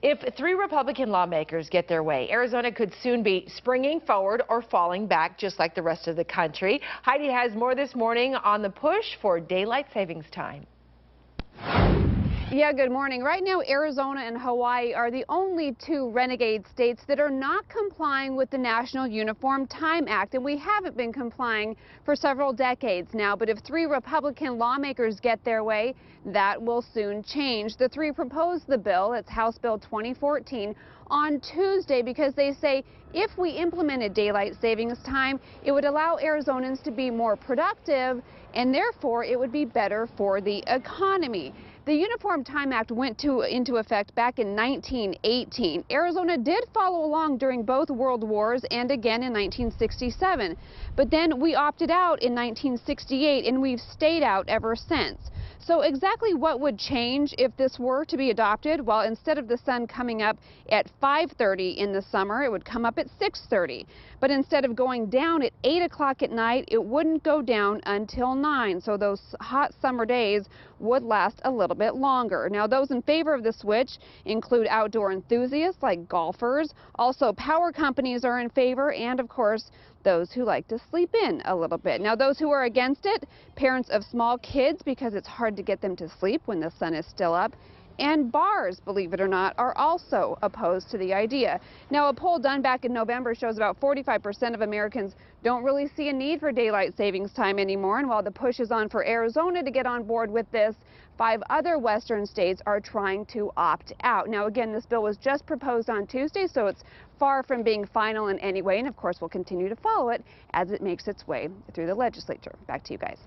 If three Republican lawmakers get their way, Arizona could soon be springing forward or falling back, just like the rest of the country. Heidi has more this morning on the push for daylight savings time. Yeah, good morning. Right now, Arizona and Hawaii are the only two renegade states that are not complying with the National Uniform Time Act, and we haven't been complying for several decades now. But if three Republican lawmakers get their way, that will soon change. The three proposed the bill, it's House Bill 2014, on Tuesday because they say if we implemented daylight savings time, it would allow Arizonans to be more productive, and therefore it would be better for the economy. The Uniform Time Act went into effect back in 1918. Arizona did follow along during both World Wars and again in 1967. But then we opted out in 1968, and we've stayed out ever since. So exactly what would change if this were to be adopted? Well, instead of the sun coming up at 5:30 in the summer, it would come up at 6:30. But instead of going down at 8 o'clock at night, it wouldn't go down until 9. So those hot summer days would last a little bit longer. Now, those in favor of the switch include outdoor enthusiasts like golfers. Also, power companies are in favor, and of course, those who like to sleep in a little bit. Now, those who are against it, parents of small kids, because it's hard to get them to sleep when the sun is still up, and bars, believe it or not, are also opposed to the idea. Now, a poll done back in November shows about 45% of Americans don't really see a need for daylight savings time anymore. And while the push is on for Arizona to get on board with this, 5 other western states are trying to opt out. Now, again, this bill was just proposed on Tuesday, so it's far from being final in any way. And of course, we'll continue to follow it as it makes its way through the legislature. Back to you guys.